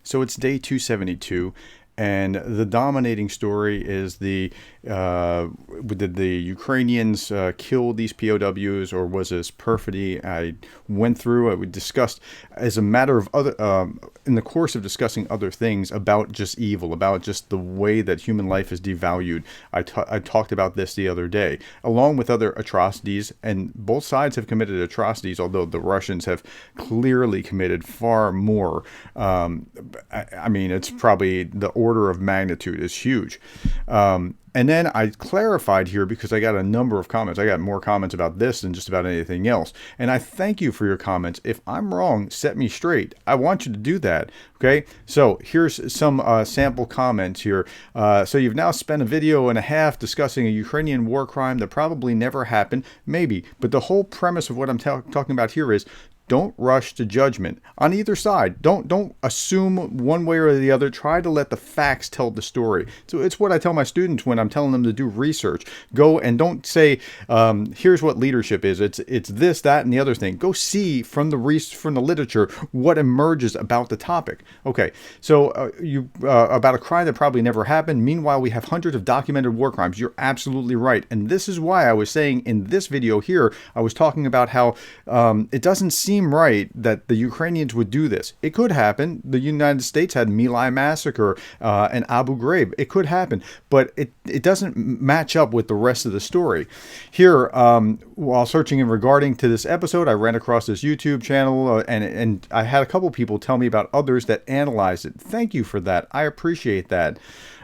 So it's day 272, and the dominating story is did the Ukrainians kill these POWs, or was this perfidy? We discussed as a matter of other, in the course of discussing other things about just evil, about just the way that human life is devalued. I talked about this the other day, along with other atrocities, and both sides have committed atrocities, although the Russians have clearly committed far more. I mean, it's probably the order of magnitude is huge. And then I clarified here because I got a number of comments. I got more comments about this than just about anything else. And I thank you for your comments. If I'm wrong, set me straight. I want you to do that. Okay, so here's some sample comments here. So you've now spent a video and a half discussing a Ukrainian war crime that probably never happened. Maybe. But the whole premise of what I'm talking about here is don't rush to judgment on either side. Don't assume one way or the other. Try to let the facts tell the story. So it's what I tell my students when I'm telling them to do research. Go and don't say, here's what leadership is. It's this, that, and the other thing. Go see from the literature what emerges about the topic. Okay, so about a crime that probably never happened. Meanwhile, we have hundreds of documented war crimes. You're absolutely right. And this is why I was saying in this video here, I was talking about how it doesn't seem right that the Ukrainians would do this. It could happen. The United States had My Lai massacre and Abu Ghraib. It could happen, but it doesn't match up with the rest of the story. Here, while searching and regarding to this episode, I ran across this YouTube channel and I had a couple people tell me about others that analyzed it. Thank you for that. I appreciate that.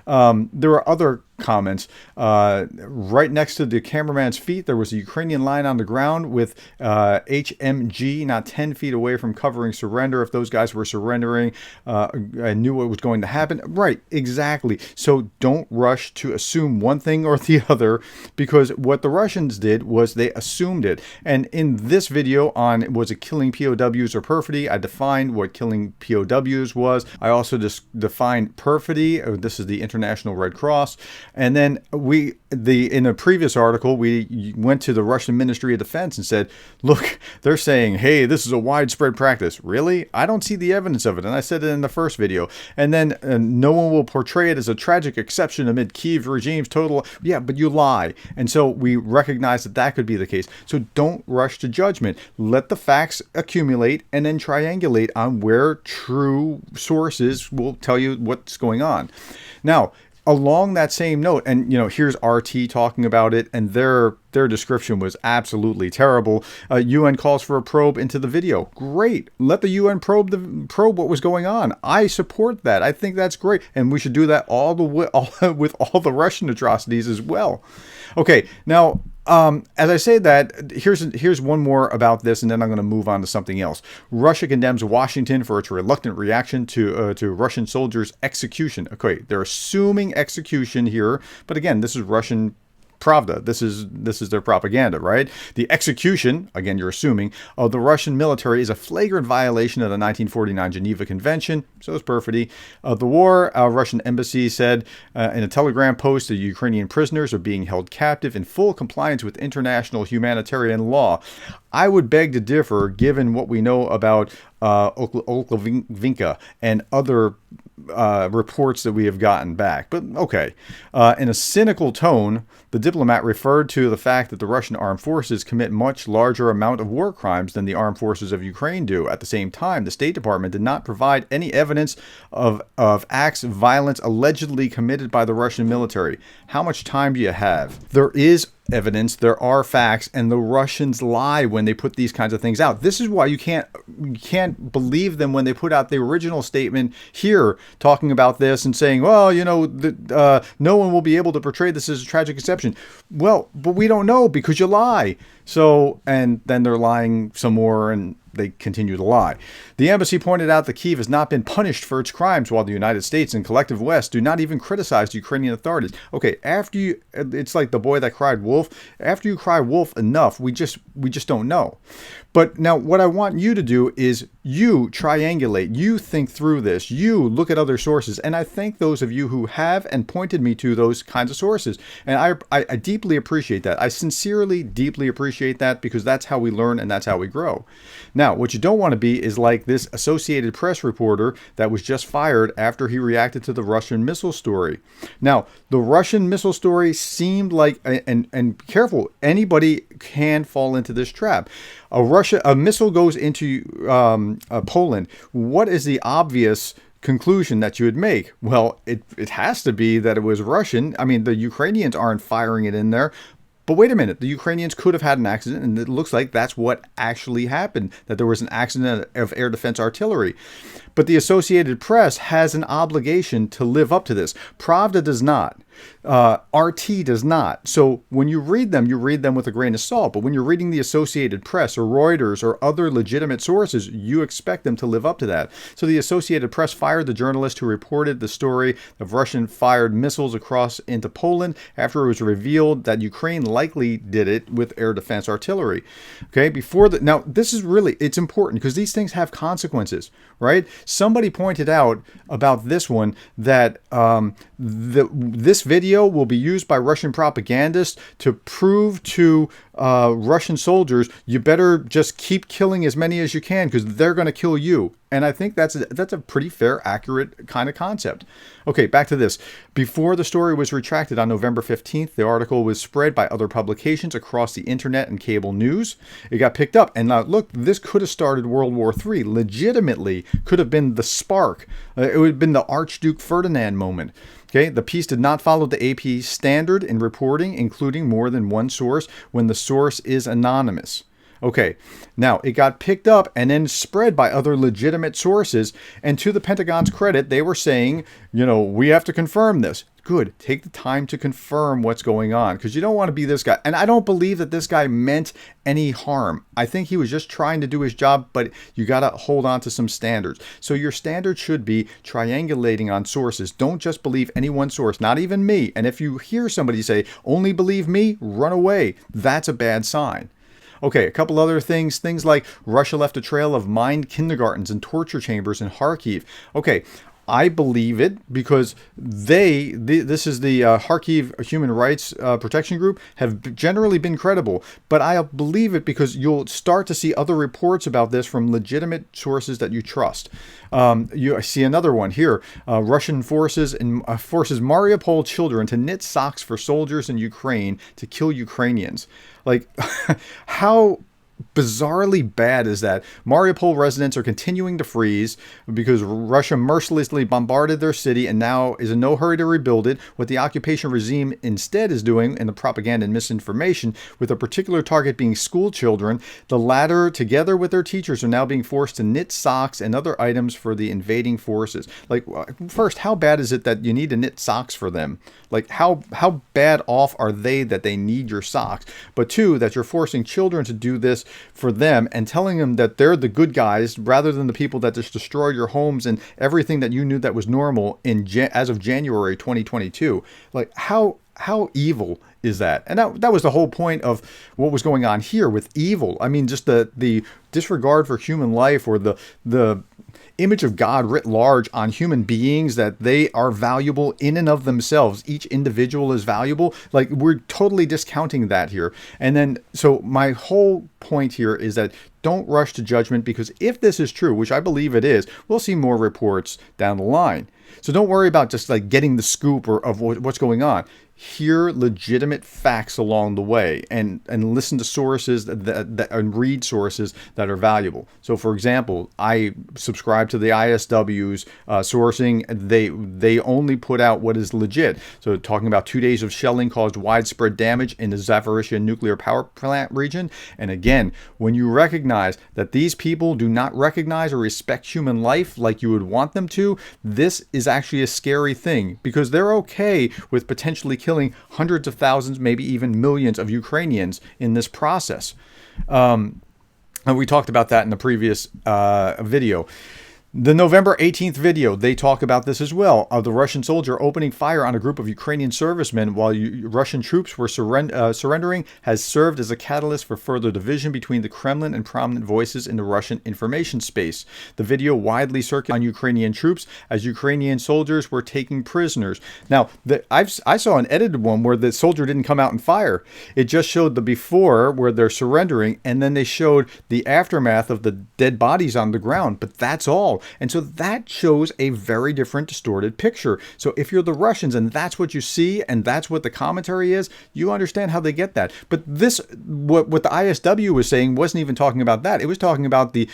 There are other comments. Right next to the cameraman's feet, there was a Ukrainian line on the ground with HMG, not 10 feet away from covering surrender. If those guys were surrendering, I knew what was going to happen. Right, exactly. So don't rush to assume one thing or the other, because what the Russians did was they assumed it. And in this video on was it killing POWs or perfidy, I defined what killing POWs was. I also defined perfidy. This is the International Red Cross. And then in a previous article, we went to the Russian Ministry of Defense and said, look, they're saying, hey, this is a widespread practice. Really? I don't see the evidence of it. And I said it in the first video. And then no one will portray it as a tragic exception amid Kiev regime's total. Yeah, but you lie. And so we recognize that that could be the case. So don't rush to judgment. Let the facts accumulate and then triangulate on where true sources will tell you what's going on. Now, along that same note, and here's RT talking about it, and their description was absolutely terrible. UN calls for a probe into the video. Great. Let the UN probe what was going on. I support that. I think that's great, and we should do that with all the Russian atrocities as well. Okay, now, as I say that, here's one more about this, and then I'm going to move on to something else. Russia condemns Washington for its reluctant reaction to Russian soldiers' execution. Okay, they're assuming execution here, but again, this is Russian Pravda. This is their propaganda, right? The execution, again, you're assuming, of the Russian military is a flagrant violation of the 1949 Geneva Convention. So is perfidy. The war, Russian embassy said in a telegram post, the Ukrainian prisoners are being held captive in full compliance with international humanitarian law. I would beg to differ, given what we know about Oklavinka and other reports that we have gotten back. But okay. In a cynical tone, the diplomat referred to the fact that the Russian armed forces commit much larger amount of war crimes than the armed forces of Ukraine do. At the same time, the State Department did not provide any evidence of acts of violence allegedly committed by the Russian military. How much time do you have? There is evidence, there are facts, and the Russians lie when they put these kinds of things out. This is why you can't believe them when they put out the original statement here talking about this and saying, well, no one will be able to portray this as a tragic exception. Well, but we don't know because you lie. So, and then they're lying some more and they continue to lie. The embassy pointed out that Kyiv has not been punished for its crimes, while the United States and collective West do not even criticize the Ukrainian authorities. Okay, it's like the boy that cried wolf. After you cry wolf enough, we just don't know. But now what I want you to do is You triangulate, you think through this, you look at other sources. And I thank those of you who have and pointed me to those kinds of sources. And I deeply appreciate that. I sincerely, deeply appreciate that, because that's how we learn and that's how we grow. Now, what you don't want to be is like this Associated Press reporter that was just fired after he reacted to the Russian missile story. Now, the Russian missile story seemed like, and careful, anybody can fall into this trap. A missile goes into Poland. What is the obvious conclusion that you would make? Well, it has to be that it was Russian. I mean, the Ukrainians aren't firing it in there. But wait a minute, the Ukrainians could have had an accident, and it looks like that's what actually happened, that there was an accident of air defense artillery. But the Associated Press has an obligation to live up to this. Pravda does not. RT does not. So when you read them with a grain of salt. But when you're reading the Associated Press or Reuters or other legitimate sources, you expect them to live up to that. So the Associated Press fired the journalist who reported the story of Russian-fired missiles across into Poland after it was revealed that Ukraine likely did it with air defense artillery. Okay, now this is really, it's important because these things have consequences, right? Somebody pointed out about this one that this video will be used by Russian propagandists to prove to Russian soldiers, you better just keep killing as many as you can because they're going to kill you. And I think that's a pretty fair, accurate kind of concept. Okay, back to this. Before the story was retracted on November 15th, the article was spread by other publications across the internet and cable news. It got picked up. And now, look, this could have started World War III. Legitimately could have been the spark. It would have been the Archduke Ferdinand moment. Okay, the piece did not follow the AP standard in reporting, including more than one source when the source is anonymous. Okay, now it got picked up and then spread by other legitimate sources. And to the Pentagon's credit, they were saying, we have to confirm this. Good. Take the time to confirm what's going on, because you don't want to be this guy. And I don't believe that this guy meant any harm. I think he was just trying to do his job, but you got to hold on to some standards. So your standard should be triangulating on sources. Don't just believe any one source, not even me. And if you hear somebody say, only believe me, run away. That's a bad sign. Okay, a couple other things like Russia left a trail of mined kindergartens and torture chambers in Kharkiv. Okay, I believe it because this is the Kharkiv Human Rights Protection Group, have generally been credible. But I believe it because you'll start to see other reports about this from legitimate sources that you trust. I see another one here. Russian forces forces Mariupol children to knit socks for soldiers in Ukraine to kill Ukrainians. Like, how bizarrely bad is that? Mariupol residents are continuing to freeze because Russia mercilessly bombarded their city and now is in no hurry to rebuild it. What the occupation regime instead is doing, in the propaganda and misinformation, with a particular target being school children, the latter, together with their teachers, are now being forced to knit socks and other items for the invading forces. Like, first, how bad is it that you need to knit socks for them? Like, how bad off are they that they need your socks? But two, that you're forcing children to do this for them and telling them that they're the good guys rather than the people that just destroyed your homes and everything that you knew that was normal as of January 2022. Like, how evil is that? And that was the whole point of what was going on here with evil. I mean, just the disregard for human life, or the image of God writ large on human beings, that they are valuable in and of themselves. Each individual is valuable. Like, we're totally discounting that here. And then, so my whole point here is that don't rush to judgment, because if this is true, which I believe it is, we'll see more reports down the line. So don't worry about just like getting the scoop of what's going on. Hear legitimate facts along the way, and listen to sources and read sources that are valuable. So, for example, I subscribe to the ISW's sourcing. They only put out what is legit. So, talking about 2 days of shelling caused widespread damage in the Zaporizhzhia nuclear power plant region. And again, when you recognize that these people do not recognize or respect human life like you would want them to, this is actually a scary thing, because they're okay with potentially killing hundreds of thousands, maybe even millions of Ukrainians in this process. And we talked about that in the previous video. The November 18th video, they talk about this as well, of the Russian soldier opening fire on a group of Ukrainian servicemen while Russian troops were surrendering has served as a catalyst for further division between the Kremlin and prominent voices in the Russian information space. The video widely circulated on Ukrainian troops as Ukrainian soldiers were taking prisoners. Now, I saw an edited one where the soldier didn't come out and fire. It just showed the before where they're surrendering, and then they showed the aftermath of the dead bodies on the ground, but that's all. And so that shows a very different distorted picture. So if you're the Russians and that's what you see and that's what the commentary is, you understand how they get that. But this, what the ISW was saying wasn't even talking about that. It was talking about the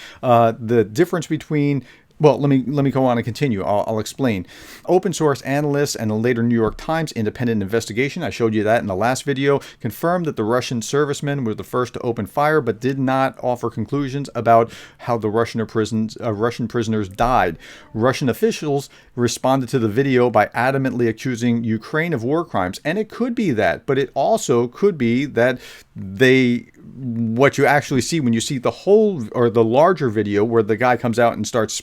difference between. Well, let me go on and continue. I'll explain. Open source analysts and a later New York Times independent investigation, I showed you that in the last video, confirmed that the Russian servicemen were the first to open fire, but did not offer conclusions about how the Russian prisoners died. Russian officials responded to the video by adamantly accusing Ukraine of war crimes, and it could be that, but it also could be that what you actually see when you see the whole or the larger video where the guy comes out and starts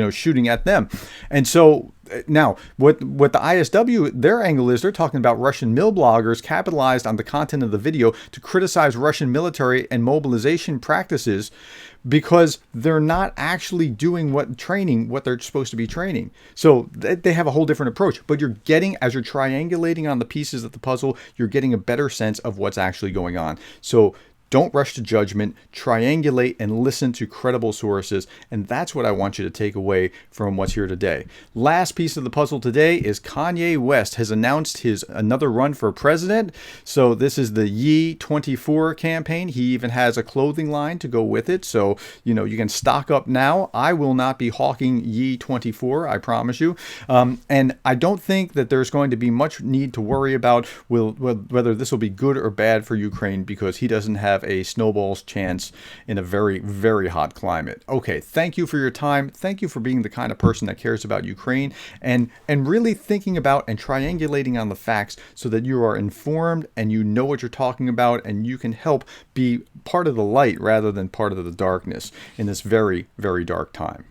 shooting at them. And so now what the ISW, their angle is, they're talking about Russian mill bloggers capitalized on the content of the video to criticize Russian military and mobilization practices because they're not actually doing what they're supposed to be training. So they have a whole different approach, but you're getting, as you're triangulating on the pieces of the puzzle, you're getting a better sense of what's actually going on. So don't rush to judgment, triangulate and listen to credible sources, and that's what I want you to take away from what's here today. Last piece of the puzzle today is Kanye West has announced his another run for president. So this is the Ye 24 campaign. He even has a clothing line to go with it. So, you can stock up now. I will not be hawking Ye 24, I promise you. And I don't think that there's going to be much need to worry about whether this will be good or bad for Ukraine, because he doesn't have a snowball's chance in a very, very hot climate. Okay, thank you for your time. Thank you for being the kind of person that cares about Ukraine and really thinking about and triangulating on the facts so that you are informed and you know what you're talking about and you can help be part of the light rather than part of the darkness in this very, very dark time.